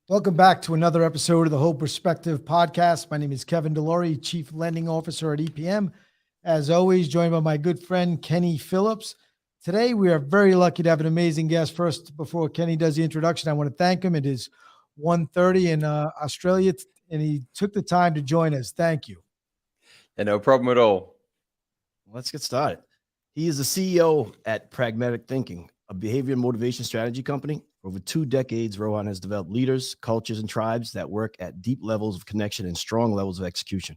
Welcome back to another episode of the Whole Perspective podcast. My name is Kevin Delory, Chief Lending Officer at EPM. As always, joined by my good friend, Kenny Phillips. Today, we are very lucky to have an amazing guest. First, before Kenny does the introduction, I want to thank him. It is 1:30 in Australia, and he took the time to join us. Thank you. Yeah, no problem at all. Let's get started. He is the CEO at Pragmatic Thinking, a behavior and motivation strategy company. For over 2 decades, Rohan has developed leaders, cultures, and tribes that work at deep levels of connection and strong levels of execution.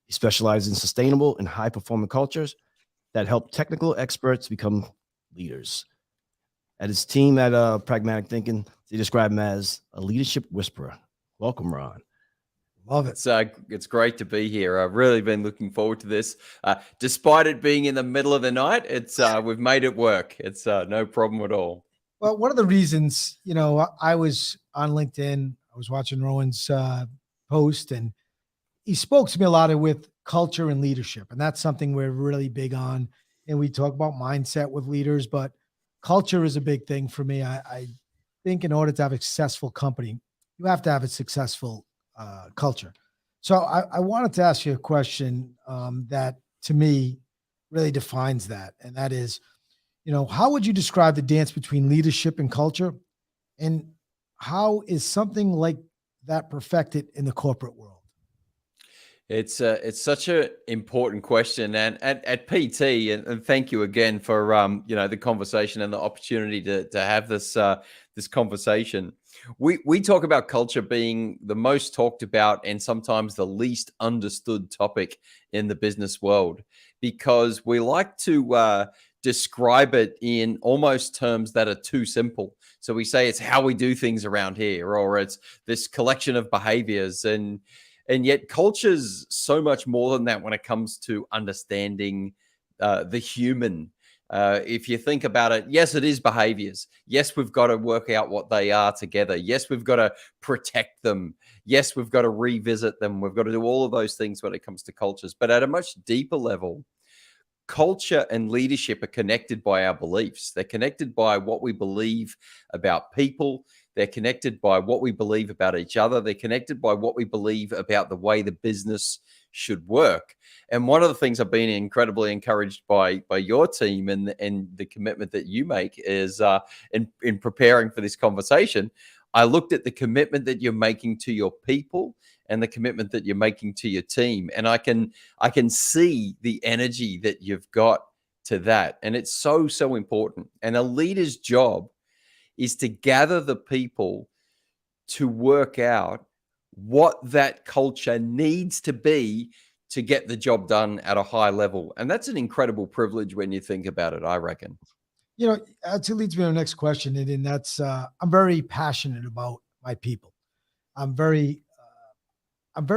He specializes in sustainable and high-performing cultures that help technical experts become leaders. At his team at Pragmatic Thinking, they describe him as a leadership whisperer. Welcome, Ron. Love it. It's great to be here. I've really been looking forward to this. Despite it being in the middle of the night, we've made it work. It's no problem at all. Well, one of the reasons, I was on LinkedIn, I was watching Rowan's post, and he spoke to me a lot with culture and leadership. And that's something we're really big on. And we talk about mindset with leaders, but culture is a big thing for me. I think in order to have a successful company, you have to have a successful culture. So I wanted to ask you a question that to me really defines that. And that is, how would you describe the dance between leadership and culture? And how is something like that perfected in the corporate world? It's such an important question, and at PT, and thank you again for the conversation and the opportunity to have this this conversation. We talk about culture being the most talked about and sometimes the least understood topic in the business world, because we like to describe it in almost terms that are too simple. So we say it's how we do things around here, or it's this collection of behaviors, and yet culture's so much more than that when it comes to understanding the human. If you think about it, yes, it is behaviors. Yes, we've got to work out what they are together. Yes, we've got to protect them. Yes, we've got to revisit them. We've got to do all of those things when it comes to cultures. But at a much deeper level, culture and leadership are connected by our beliefs. They're connected by what we believe about people. They're connected by what we believe about each other. They're connected by what we believe about the way the business should work. And one of the things I've been incredibly encouraged by your team and the commitment that you make is in preparing for this conversation, I looked at the commitment that you're making to your people and the commitment that you're making to your team. And I can see the energy that you've got to that. And it's so, so important. And a leader's job is to gather the people to work out what that culture needs to be to get the job done at a high level. And that's an incredible privilege when you think about it, I reckon. That leads me to the next question. And that's, I'm very passionate about my people. I'm very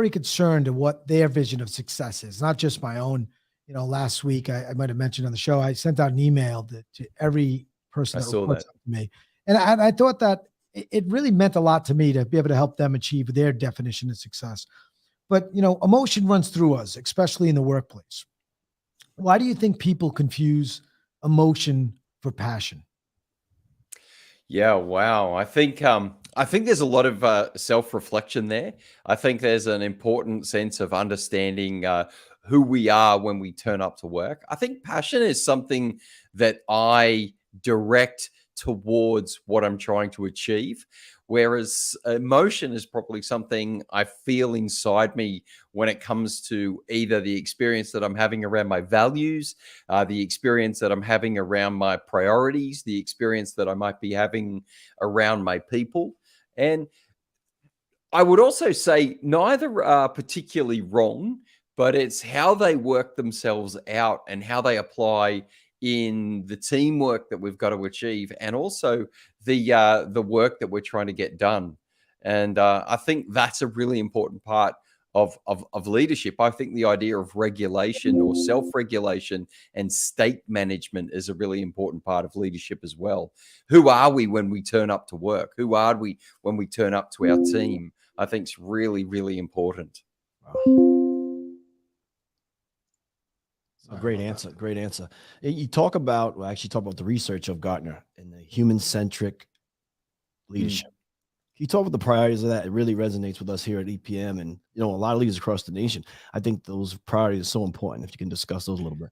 concerned of what their vision of success is, not just my own. Last week, I might have mentioned on the show, I sent out an email to every person that reports up to me. And I thought that it really meant a lot to me to be able to help them achieve their definition of success. But, emotion runs through us, especially in the workplace. Why do you think people confuse emotion for passion? Yeah, wow. I think there's a lot of self-reflection there. I think there's an important sense of understanding who we are when we turn up to work. I think passion is something that I direct towards what I'm trying to achieve, whereas emotion is probably something I feel inside me when it comes to either the experience that I'm having around my values, the experience that I'm having around my priorities, the experience that I might be having around my people. And I would also say neither are particularly wrong, but it's how they work themselves out and how they apply in the teamwork that we've got to achieve, and also the work that we're trying to get done. And I think that's a really important part of leadership. I think the idea of regulation or self-regulation and state management is a really important part of leadership as well. Who are we when we turn up to work? Who are we when we turn up to our team? I think it's really, really important. Great answer. Great answer. You talk about, actually talk about the research of Gartner and the human-centric leadership. you talk about the priorities of that? It really resonates with us here at EPM and, a lot of leaders across the nation. I think those priorities are so important. If you can discuss those a little bit.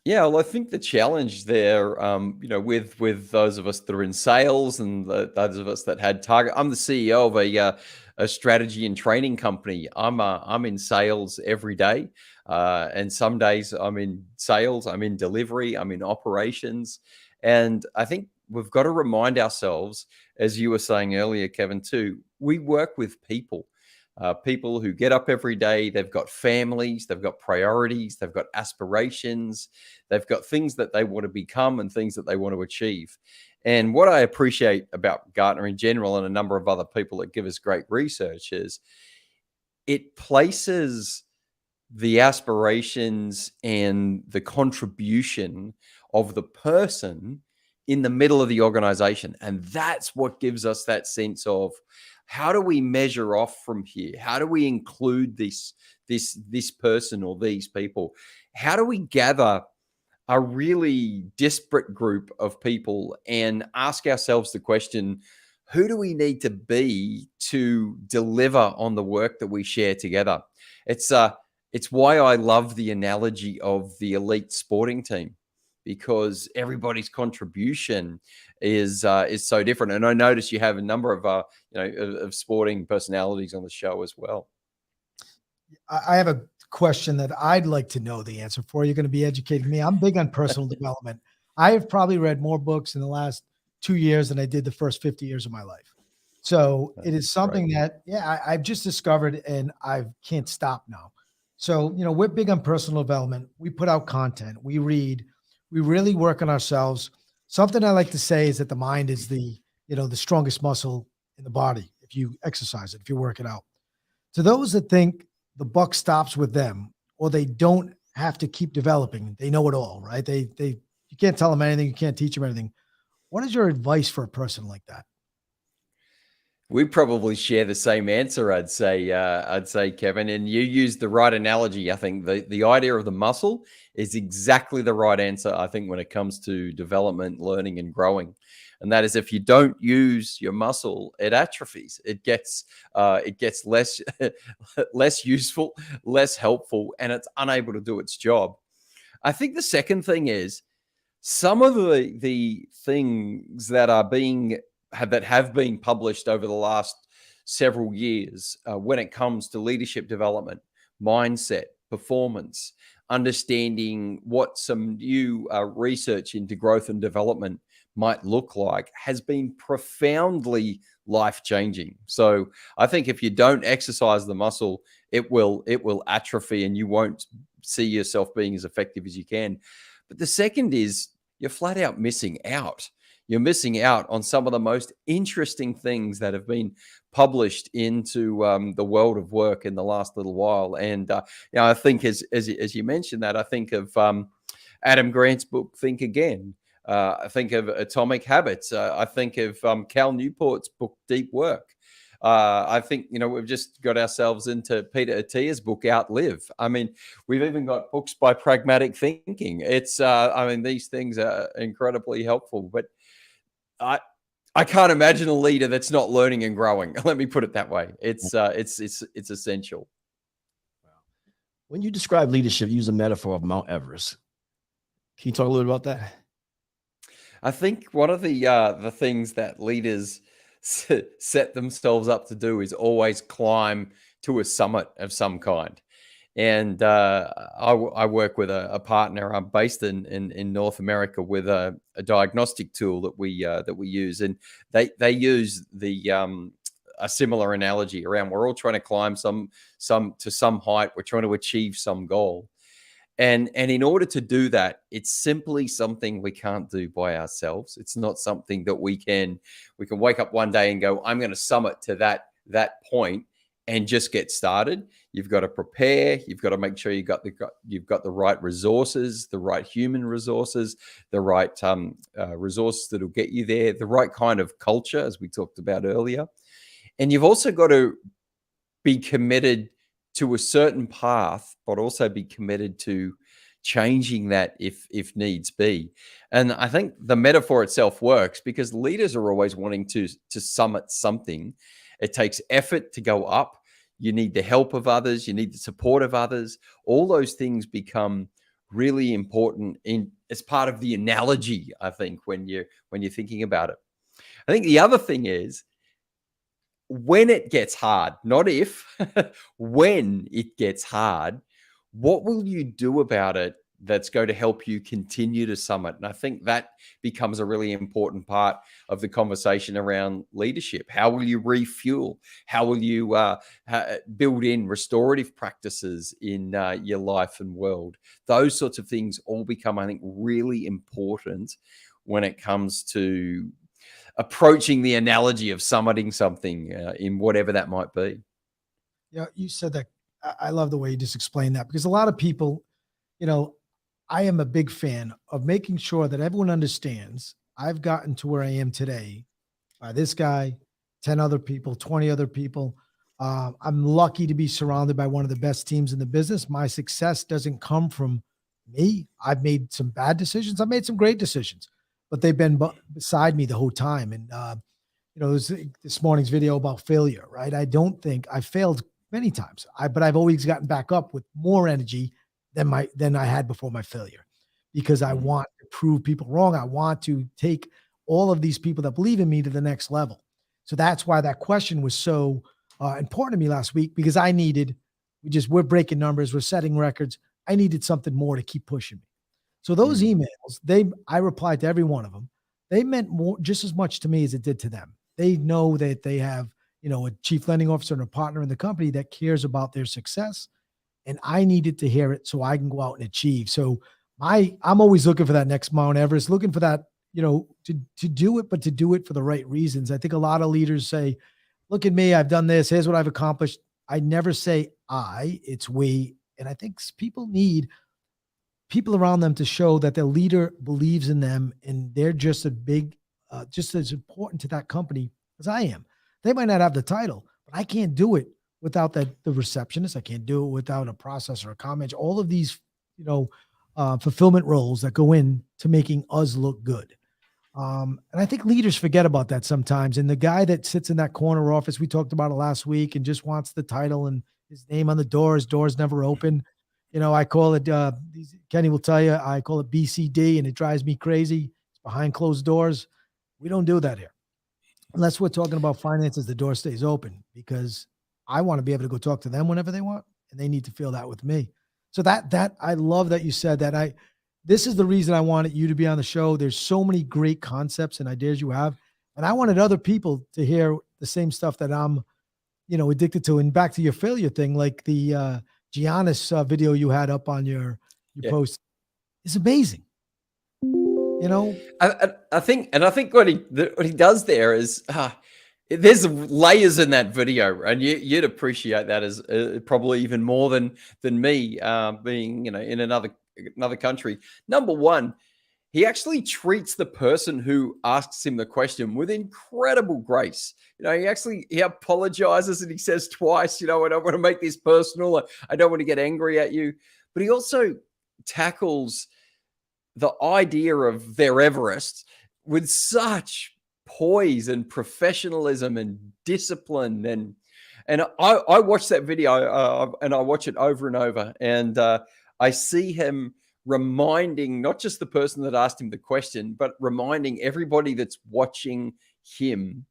Yeah, well, I think the challenge there, with those of us that are in sales and those of us that had target. I'm the CEO of a strategy and training company. I'm in sales every day, and some days I'm in sales, I'm in delivery, I'm in operations, and I think we've got to remind ourselves, as you were saying earlier, Kevin, too. We work with people. People who get up every day, they've got families, they've got priorities, they've got aspirations, they've got things that they want to become and things that they want to achieve. And what I appreciate about Gartner in general and a number of other people that give us great research is it places the aspirations and the contribution of the person in the middle of the organization. And that's what gives us that sense of, how do we measure off from here? How do we include this person or these people? How do we gather a really disparate group of people and ask ourselves the question, who do we need to be to deliver on the work that we share together? It's why I love the analogy of the elite sporting team, because everybody's contribution is so different. And I notice you have a number of of sporting personalities on the show as well. I have a question that I'd like to know the answer for. You're going to be educating me. I'm big on personal development. I have probably read more books in the last 2 years than I did the first 50 years of my life. So it is something that, I've just discovered and I can't stop now. So, we're big on personal development. We put out content, we read, we really work on ourselves. Something I like to say is that the mind is the strongest muscle in the body. If you exercise it, if you work it out. To those that think the buck stops with them, or they don't have to keep developing, they know it all, right? You can't tell them anything. You can't teach them anything. What is your advice for a person like that? We probably share the same answer, I'd say, Kevin. And you used the right analogy. I think the idea of the muscle is exactly the right answer, I think, when it comes to development, learning, and growing. And that is, if you don't use your muscle, it atrophies. It gets less less useful, less helpful, and it's unable to do its job. I think the second thing is, some of the things that have been published over the last several years when it comes to leadership development, mindset, performance, understanding what some new research into growth and development might look like, has been profoundly life-changing. So I think if you don't exercise the muscle, it will atrophy and you won't see yourself being as effective as you can. But the second is, you're flat out missing out. You're missing out on some of the most interesting things that have been published into the world of work in the last little while. And I think as you mentioned that, I think of Adam Grant's book, Think Again. I think of Atomic Habits. I think of Cal Newport's book, Deep Work. I think, we've just got ourselves into Peter Attia's book, Outlive. I mean, we've even got books by Pragmatic Thinking. It's, these things are incredibly helpful, but I can't imagine a leader that's not learning and growing. Let me put it that way. It's essential. When you describe leadership, you use a metaphor of Mount Everest. Can you talk a little about that? I think one of the things that leaders set themselves up to do is always climb to a summit of some kind. And I work with a partner. I'm based in North America with a diagnostic tool that we use, and they use a similar analogy around, we're all trying to climb some height. We're trying to achieve some goal. And in order to do that, it's simply something we can't do by ourselves. It's not something that we can wake up one day and go, I'm going to summit to that point and just get started. You've got to prepare. You've got to make sure you've got the right resources, the right human resources, the right resources that will get you there, the right kind of culture, as we talked about earlier. And you've also got to be committed to a certain path, but also be committed to changing that if needs be. And I think the metaphor itself works because leaders are always wanting to summit something. It takes effort to go up. You need the help of others. You need the support of others. All those things become really important as part of the analogy, I think, when you're thinking about it. I think the other thing is when it gets hard, not if, when it gets hard, what will you do about it that's going to help you continue to summit? And I think that becomes a really important part of the conversation around leadership. How will you refuel? How will you build in restorative practices in your life and world? Those sorts of things all become, I think, really important when it comes to approaching the analogy of summiting something in whatever that might be. Yeah, you said that. I love the way you just explained that, because a lot of people, I am a big fan of making sure that everyone understands I've gotten to where I am today by this guy, 10 other people, 20 other people. I'm lucky to be surrounded by one of the best teams in the business. My success doesn't come from me. I've made some bad decisions. I've made some great decisions, but they've been beside me the whole time. And, there's this morning's video about failure, right? I don't think I failed many times, but I've always gotten back up with more energy than I had before my failure, because I want to prove people wrong. I want to take all of these people that believe in me to the next level. So that's why that question was so important to me last week, because we're breaking numbers, we're setting records. I needed something more to keep pushing me. So those emails, I replied to every one of them. They meant just as much to me as it did to them. They know that they have, a chief lending officer and a partner in the company that cares about their success. And I needed to hear it so I can go out and achieve. So I'm always looking for that next Mount Everest, looking for that, to do it, but to do it for the right reasons. I think a lot of leaders say, look at me, I've done this, here's what I've accomplished. I never say it's we. And I think people need people around them to show that their leader believes in them, and they're just just as important to that company as I am. They might not have the title, but I can't do it without the receptionist. I can't do it without a processor, a comment, all of these, fulfillment roles that go in to making us look good. And I think leaders forget about that sometimes. And the guy that sits in that corner office, we talked about it last week, and just wants the title and his name on the door, his doors never open. I call it, Kenny will tell you, I call it BCD, and it drives me crazy. It's behind closed doors. We don't do that here. Unless we're talking about finances, the door stays open, because I want to be able to go talk to them whenever they want, and they need to feel that with me. So that I love that you said that. This is the reason I wanted you to be on the show. There's so many great concepts and ideas you have, and I wanted other people to hear the same stuff that I'm, addicted to. And back to your failure thing, like the Giannis video you had up on your post is amazing. I think what he does there is there's layers in that video, and you'd appreciate that as probably even more than me being in another country. Number one, he actually treats the person who asks him the question with incredible grace. He apologizes, and he says twice, I don't want to make this personal. I don't want to get angry at you. But he also tackles the idea of their Everest with such poise and professionalism and discipline. And I watch that video and I watch it over and over. And I see him reminding not just the person that asked him the question, but reminding everybody that's watching him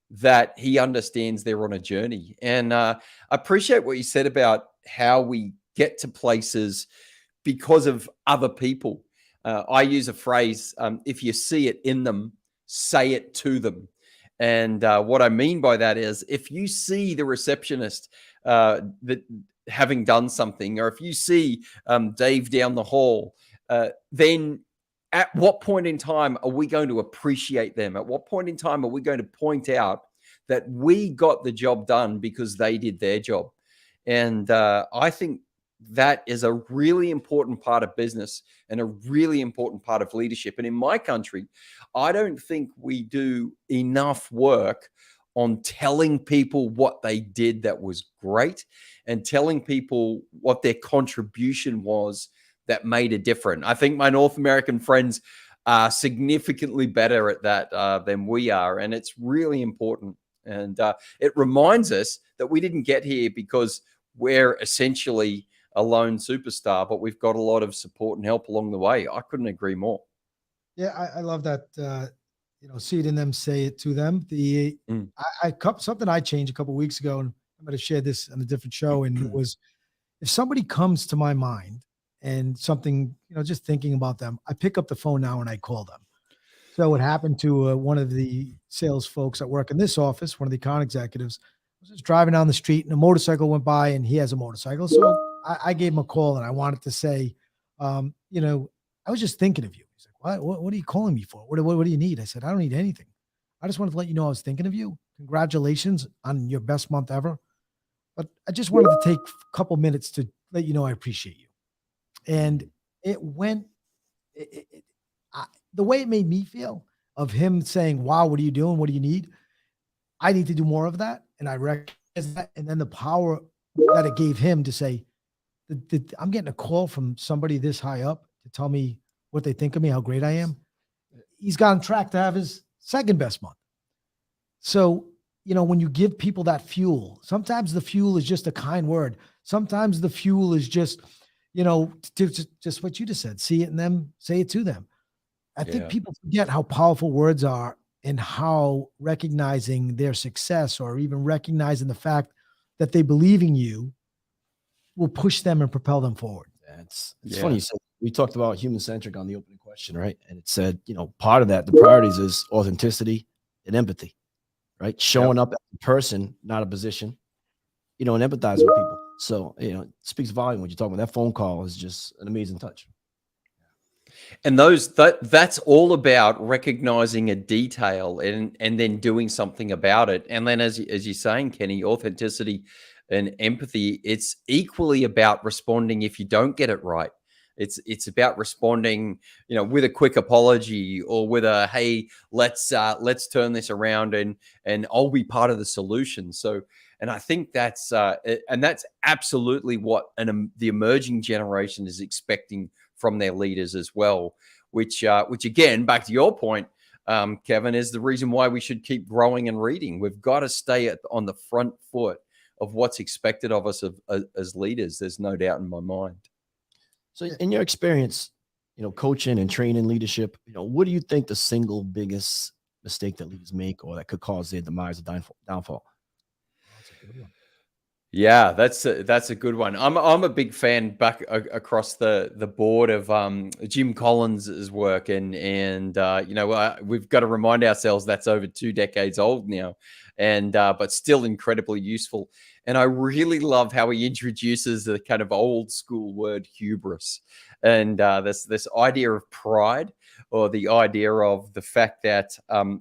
that he understands they're on a journey. And I appreciate what you said about how we get to places because of other people. I use a phrase, if you see it in them, say it to them. And what I mean by that is, if you see the receptionist that having done something, or if you see Dave down the hall, then at what point in time are we going to appreciate them? At what point in time are we going to point out that we got the job done because they did their job? And I think that is a really important part of business and a really important part of leadership. And in my country, I don't think we do enough work on telling people what they did that was great, and telling people what their contribution was that made a difference. I think my North American friends are significantly better at that than we are, and it's really important. And it reminds us that we didn't get here because we're essentially a lone superstar, but we've got a lot of support and help along the way. I couldn't agree more. Yeah, I love that. See it in them, say it to them. Something I changed a couple of weeks ago, and I'm going to share this on a different show. And it was, if somebody comes to my mind and something, just thinking about them, I pick up the phone now and I call them. So what happened to one of the sales folks that work in this office, one of the account executives, was just driving down the street and a motorcycle went by, and he has a motorcycle. So I gave him a call and I wanted to say, I was just thinking of you. He's like, what are you calling me for? What do you need? I said, I don't need anything. I just wanted to let you know I was thinking of you. Congratulations on your best month ever. But I just wanted to take a couple minutes to let you know I appreciate you. And it went, the way it made me feel of him saying, wow, what are you doing? What do you need? I need to do more of that. And I recognize that. And then the power that it gave him to say, I'm getting a call from somebody this high up to tell me what they think of me, how great I am. He's got on track to have his second best month. So, when you give people that fuel, sometimes the fuel is just a kind word. Sometimes the fuel is just, just what you just said, see it in them, say it to them. I think people forget how powerful words are and how recognizing their success or even recognizing the fact that they believe in you will push them and propel them forward. It's funny you said, we talked about human-centric on the opening question, right? And it said, part of that, the priorities is authenticity and empathy, right? Showing up as a person, not a position, and empathize with people. So, it speaks volume when you're talking about that phone call is just an amazing touch. And that's all about recognizing a detail and then doing something about it. And then as you're saying, Kenny, authenticity and empathy, it's equally about responding if you don't get it right. It's about responding, with a quick apology or with a, hey, let's turn this around and I'll be part of the solution. So, and I think that's absolutely what the emerging generation is expecting from their leaders as well, which again, back to your point, Kevin, is the reason why we should keep growing and reading. We've got to stay on the front foot of what's expected of us as leaders. There's no doubt in my mind. So in your experience, coaching and training leadership, what do you think the single biggest mistake that leaders make or that could cause their demise or downfall? That's a good one. Yeah, that's a good one. I'm a big fan back across the board of Jim Collins' work, and we've got to remind ourselves that's over 2 decades old now, and but still incredibly useful. And I really love how he introduces the kind of old school word hubris, and this idea of pride, or the idea of the fact that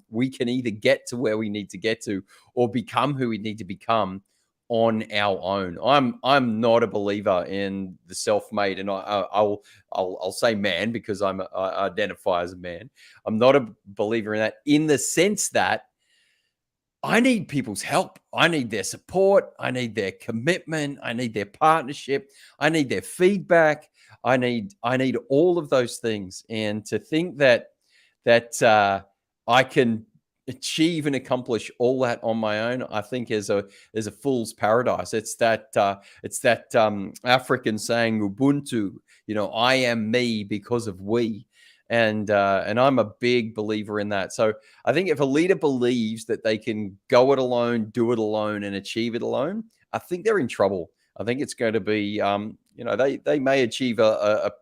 we can either get to where we need to get to or become who we need to become on our own. I'm not a believer in the self-made, and I'll say man because I identify as a man. I'm not a believer in that, in the sense that I need people's help. I need their support. I need their commitment. I need their partnership. I need their feedback. I need all of those things. And to think that I can achieve and accomplish all that on my own, I think is a fool's paradise. It's that African saying Ubuntu, I am me because of we. And I'm a big believer in that. So I think if a leader believes that they can go it alone, do it alone, and achieve it alone, I think they're in trouble. I think it's going to be, they may achieve a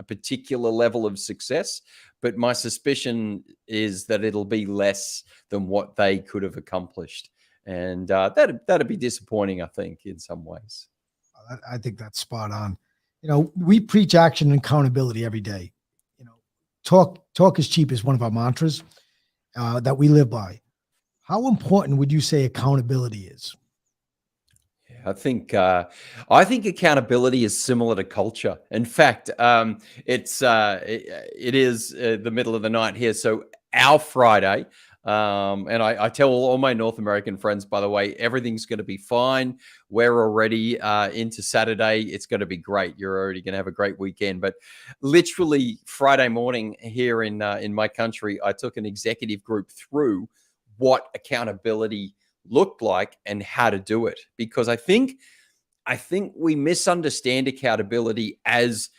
particular level of success, but my suspicion is that it'll be less than what they could have accomplished. And that'd be disappointing, I think, in some ways. I think that's spot on. We preach action and accountability every day. Talk is cheap is one of our mantras that we live by. How important would you say accountability is? I think accountability is similar to culture. In fact, it is the middle of the night here. So our Friday And I tell all my North American friends, by the way, everything's going to be fine. We're already into Saturday. It's going to be great. You're already going to have a great weekend. But literally Friday morning here in my country, I took an executive group through what accountability looked like and how to do it, because I think we misunderstand accountability as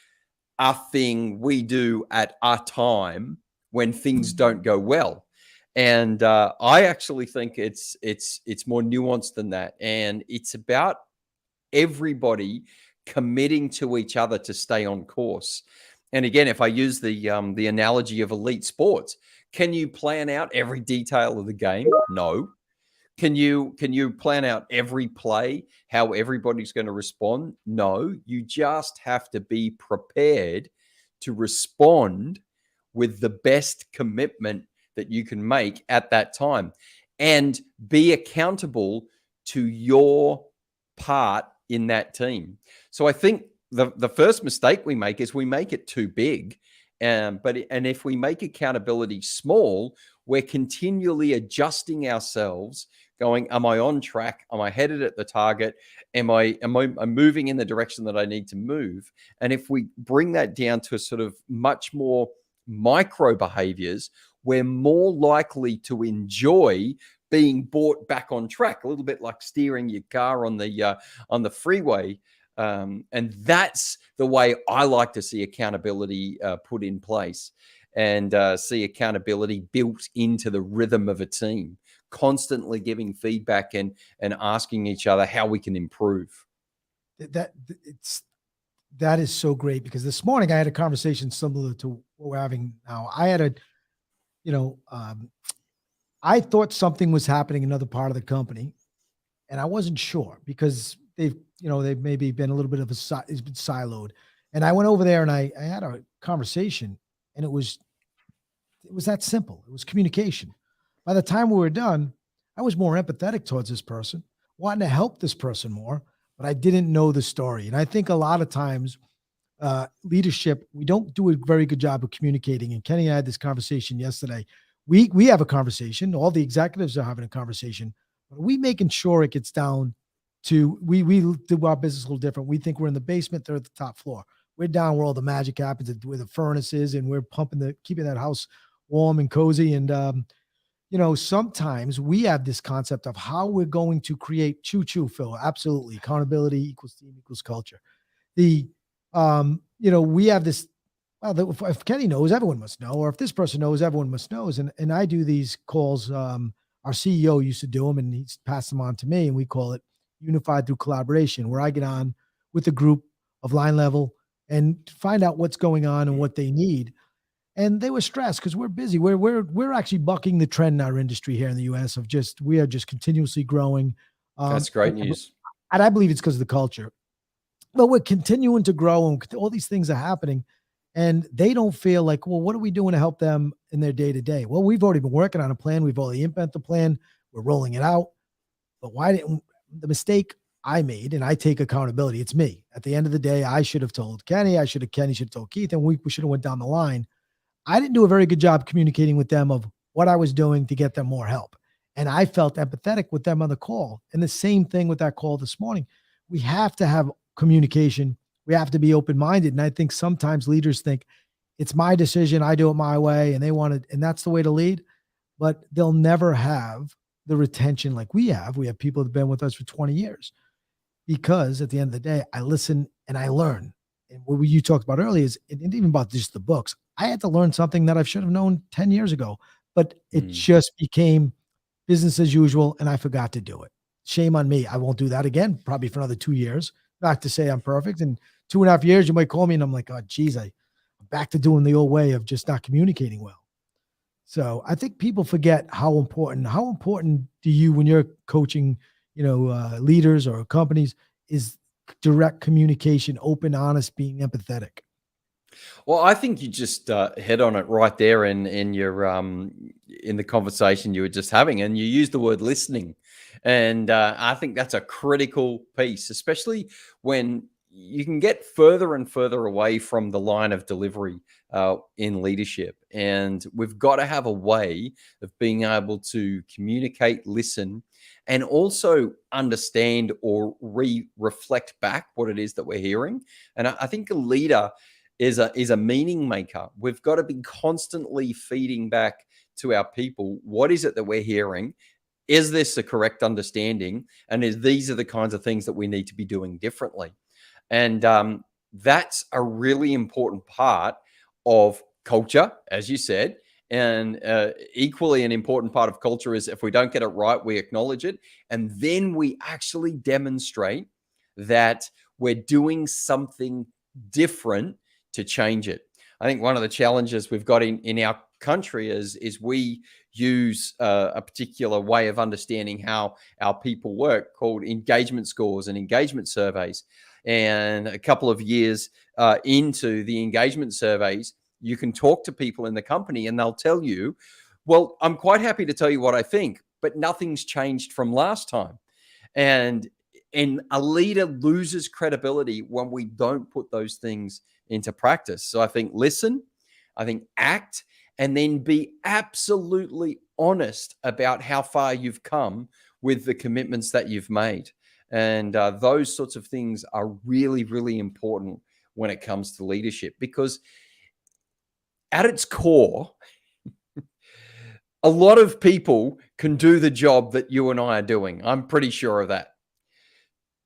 a thing we do at a time when things don't go well. And I actually think it's more nuanced than that, and it's about everybody committing to each other to stay on course. And again, if I use the analogy of elite sports, can you plan out every detail of the game? No. Can you plan out every play, how everybody's going to respond? No. You just have to be prepared to respond with the best commitment that you can make at that time, and be accountable to your part in that team. So I think the first mistake we make is we make it too big. And if we make accountability small, we're continually adjusting ourselves, going, am I on track? Am I headed at the target? Am I moving in the direction that I need to move? And if we bring that down to sort of much more micro behaviors, we're more likely to enjoy being brought back on track, a little bit like steering your car on the freeway. And that's the way I like to see accountability put in place, and see accountability built into the rhythm of a team, constantly giving feedback and asking each other how we can improve. That is so great, because this morning I had a conversation similar to what we're having now. I had I thought something was happening in another part of the company, and I wasn't sure, because they've maybe been a little bit of it's been siloed. And I went over there and I had a conversation, and it was that simple. It was communication. By the time we were done, I was more empathetic towards this person, wanting to help this person more, but I didn't know the story. And I think a lot of times, leadership, we don't do a very good job of communicating. And Kenny and I had this conversation yesterday. We have a conversation. All the executives are having a conversation, but we making sure it gets down to, we do our business a little different. We think we're in the basement, they're at the top floor. We're down where all the magic happens, where the furnace is, and we're keeping that house warm and cozy. And, sometimes we have this concept of how we're going to create Phil. Absolutely. Accountability equals team equals culture. We have this, if Kenny knows, everyone must know, or if this person knows, everyone must know. And I do these calls. Our CEO used to do them, and he's passed them on to me, and we call it Unified Through Collaboration, where I get on with a group of line level and find out what's going on and what they need. And they were stressed because we're busy. We're actually bucking the trend in our industry here in the US of we are just continuously growing. That's great news. And I believe it's because of the culture. But we're continuing to grow, and all these things are happening, and they don't feel like, well, what are we doing to help them in their day to day? Well, we've already been working on a plan. We've already implemented the plan. We're rolling it out. But why didn't the mistake I made, and I take accountability, it's me. At the end of the day, I should have told Kenny, Kenny should have told Keith, and we should have went down the line. I didn't do a very good job communicating with them of what I was doing to get them more help. And I felt empathetic with them on the call. And the same thing with that call this morning. We have to have communication. We have to be open-minded. And I think sometimes leaders think it's my decision, I do it my way, and they want it, and that's the way to lead. But they'll never have the retention like we have. We have people that have been with us for 20 years, because at the end of the day, I listen and I learn. And what you talked about earlier is, it isn't even about just the books. I had to learn something that I should have known 10 years ago, but it just became business as usual, and I forgot to do it. Shame on me. I won't do that again, probably for another 2 years. Not to say I'm perfect. In 2.5 years, you might call me and I'm like, oh, geez, I'm back to doing the old way of just not communicating well. So I think people forget how important do you, when you're coaching, leaders or companies, is direct communication, open, honest, being empathetic. Well, I think you just hit on it right there in your in the conversation you were just having, and you used the word listening, and I think that's a critical piece, especially when you can get further and further away from the line of delivery in leadership. And we've got to have a way of being able to communicate, listen, and also understand or reflect back what it is that we're hearing. And I think a leader is a meaning maker. We've got to be constantly feeding back to our people. What is it that we're hearing? Is this the correct understanding? And these are the kinds of things that we need to be doing differently. And that's a really important part of culture, as you said. And equally an important part of culture is if we don't get it right, we acknowledge it. And then we actually demonstrate that we're doing something different to change it. I think one of the challenges we've got in our country is we use a particular way of understanding how our people work called engagement scores and engagement surveys. And a couple of years into the engagement surveys, you can talk to people in the company and they'll tell you, well, I'm quite happy to tell you what I think, but nothing's changed from last time. And a leader loses credibility when we don't put those things into practice. So I think listen, I think act, and then be absolutely honest about how far you've come with the commitments that you've made. And those sorts of things are really, really important when it comes to leadership, because at its core, a lot of people can do the job that you and I are doing. I'm pretty sure of that.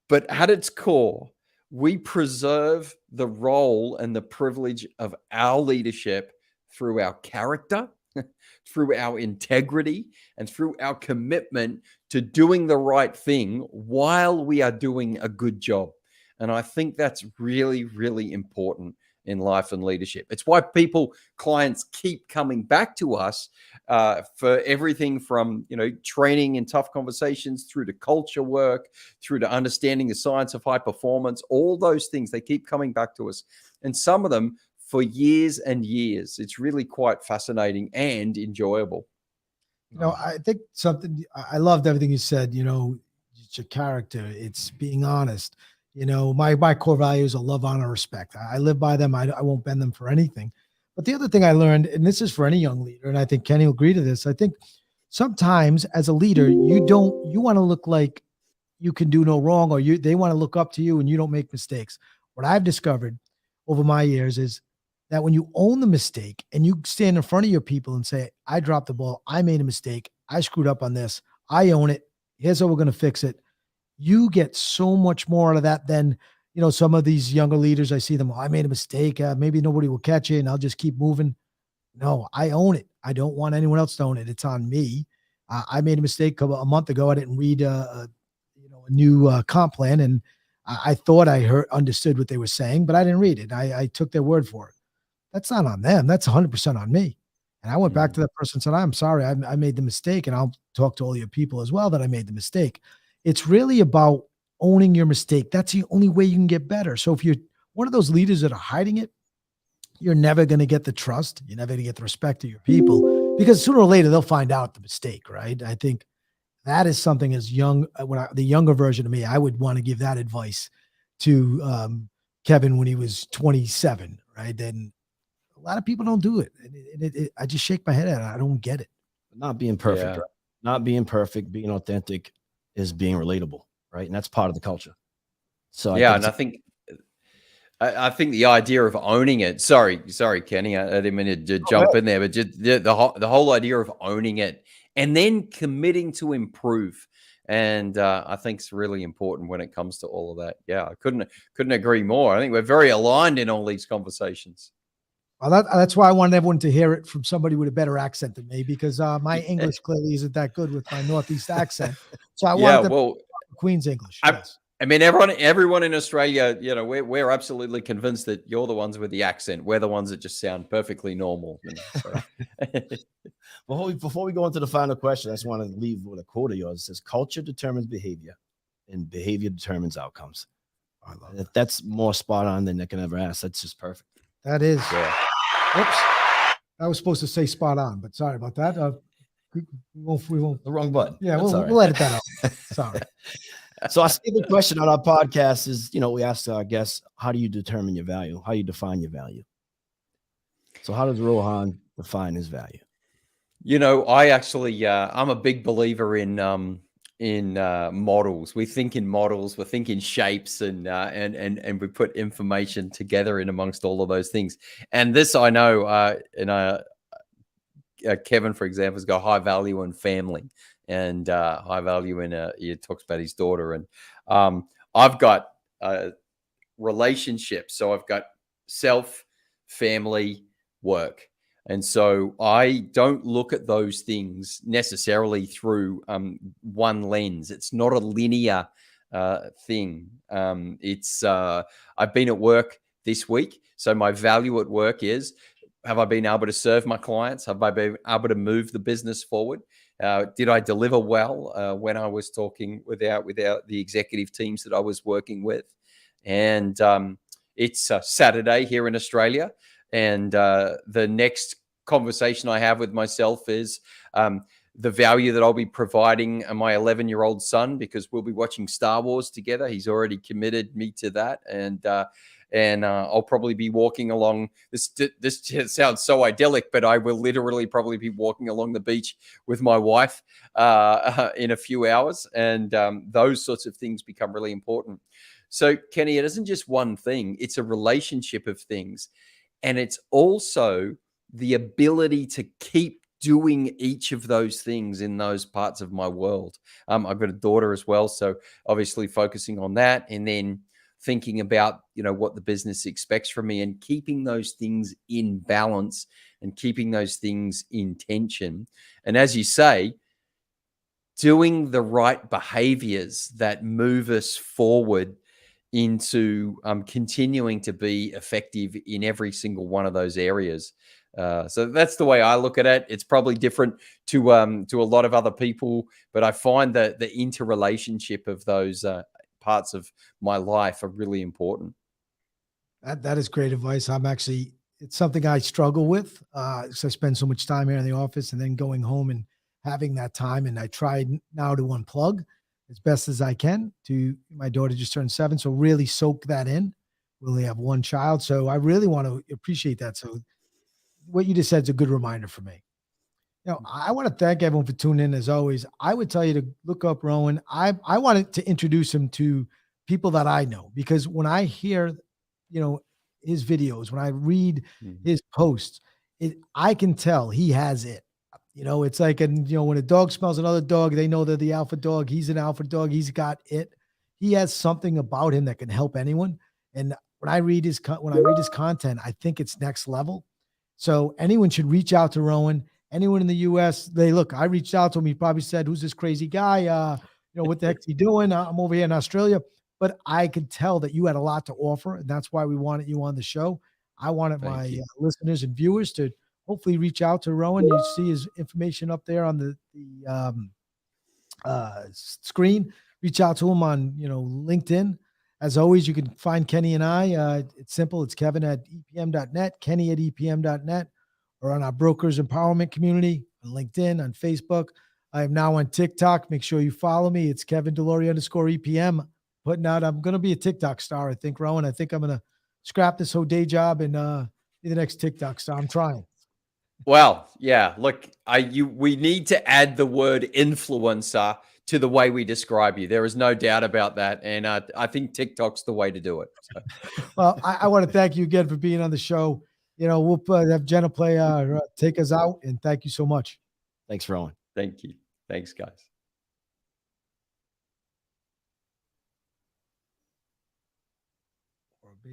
But at its core, we preserve the role and the privilege of our leadership through our character, through our integrity, and through our commitment to doing the right thing while we are doing a good job. And I think that's really, really important in life and leadership. It's why clients keep coming back to us for everything from, training and tough conversations through to culture work, through to understanding the science of high performance, all those things, they keep coming back to us. And some of them for years and years. It's really quite fascinating and enjoyable. I think I loved everything you said. It's your character. It's being honest. My core values are love, honor, respect. I live by them. I won't bend them for anything. But the other thing I learned, and this is for any young leader, and I think Kenny will agree to this, I think sometimes as a leader, you want to look like you can do no wrong, or they want to look up to you and you don't make mistakes. What I've discovered over my years is that when you own the mistake and you stand in front of your people and say, I dropped the ball, I made a mistake, I screwed up on this, I own it, here's how we're going to fix it. You get so much more out of that than, some of these younger leaders, I see them, I made a mistake, maybe nobody will catch it and I'll just keep moving. No, I own it. I don't want anyone else to own it. It's on me. I made a mistake a month ago. I didn't read a new comp plan, and I thought I understood what they were saying, but I didn't read it. I took their word for it. That's not on them. That's 100% on me. And I went back to that person and said, I'm sorry, I made the mistake. And I'll talk to all your people as well that I made the mistake. It's really about owning your mistake. That's the only way you can get better. So if you're one of those leaders that are hiding it, you're never going to get the trust. You're never going to get the respect of your people, because sooner or later they'll find out the mistake, right? I think that is something as young, the younger version of me, I would want to give that advice to Kevin when he was 27, right? And a lot of people don't do it. I just shake my head at it. I don't get it. Not being perfect, right? Not being perfect, being authentic is being relatable, right? And that's part of the culture. So I think the idea of owning it. Sorry, Kenny, I didn't mean to jump in there, but just the whole idea of owning it and then committing to improve. And I think it's really important when it comes to all of that. Yeah, I couldn't agree more. I think we're very aligned in all these conversations. Well, that's why I wanted everyone to hear it from somebody with a better accent than me, because my English clearly isn't that good with my Northeast accent. So I wanted Queen's English. Yes. I mean, everyone in Australia, we're absolutely convinced that you're the ones with the accent. We're the ones that just sound perfectly normal. Well, before we go into the final question, I just want to leave with a quote of yours. It says, culture determines behavior and behavior determines outcomes. I love that. If that's more spot on than I can ever ask, that's just perfect. That is. Yeah. Oops. I was supposed to say spot on, but sorry about that. We won't. The wrong button. Yeah, we'll edit that out. Sorry. So our favorite question on our podcast is, we ask our guests, how do you determine your value? How do you define your value? So how does Rohan define his value? I actually, I'm a big believer in models. We think in models, we think in shapes, and we put information together in amongst all of those things. And this, I know, Kevin, for example, has got high value in family and high value in. He talks about his daughter, and I've got relationships. So I've got self, family, work. And so I don't look at those things necessarily through one lens. It's not a linear thing. I've been at work this week. So my value at work is, have I been able to serve my clients? Have I been able to move the business forward? Did I deliver well when I was talking with the executive teams that I was working with? And it's Saturday here in Australia. And the next conversation I have with myself is the value that I'll be providing my 11-year-old son, because we'll be watching Star Wars together. He's already committed me to that. And I'll probably be walking along this sounds so idyllic, but I will literally probably be walking along the beach with my wife in a few hours. And those sorts of things become really important. So, Kenny, it isn't just one thing. It's a relationship of things. And it's also the ability to keep doing each of those things in those parts of my world. I've got a daughter as well. So obviously focusing on that, and then thinking about, what the business expects from me, and keeping those things in balance and keeping those things in tension. And as you say, doing the right behaviors that move us forward into continuing to be effective in every single one of those areas. So that's the way I look at it. It's probably different to a lot of other people, but I find that the interrelationship of those parts of my life are really important. That is great advice. It's something I struggle with. So I spend so much time here in the office and then going home and having that time. And I try now to unplug as best as I can. My daughter just turned 7, so really soak that in. We only have one child, so I really want to appreciate that. So what you just said is a good reminder for me. I want to thank everyone for tuning in. As always, I would tell you to look up Rohan. I wanted to introduce him to people that I know, because when I hear, his videos, when I read his posts, I can tell he has it. It's like, when a dog smells another dog, they know they're the alpha dog. He's an alpha dog. He's got it. He has something about him that can help anyone. And when I read his content, I think it's next level. So anyone should reach out to Rohan. Anyone in the U.S., I reached out to him. He probably said, "Who's this crazy guy? What the heck's he doing? I'm over here in Australia." But I could tell that you had a lot to offer, and that's why we wanted you on the show. I wanted my listeners and viewers to hopefully reach out to Rohan. You see his information up there on the screen. Reach out to him on LinkedIn. As always, you can find Kenny and I. It's simple. It's Kevin at epm.net, Kenny at epm.net, or on our Brokers Empowerment community on LinkedIn, on Facebook. I am now on TikTok. Make sure you follow me. It's Kevin Delory _EPM. I'm going to be a TikTok star, I think, Rohan. I think I'm going to scrap this whole day job and be the next TikTok star. I'm trying. Well, yeah, look, we need to add the word influencer to the way we describe you. There is no doubt about that. And I think TikTok's the way to do it. So. Well, I want to thank you again for being on the show. We'll have Jenna take us out, and thank you so much. Thanks, Rohan. Thank you. Thanks, guys.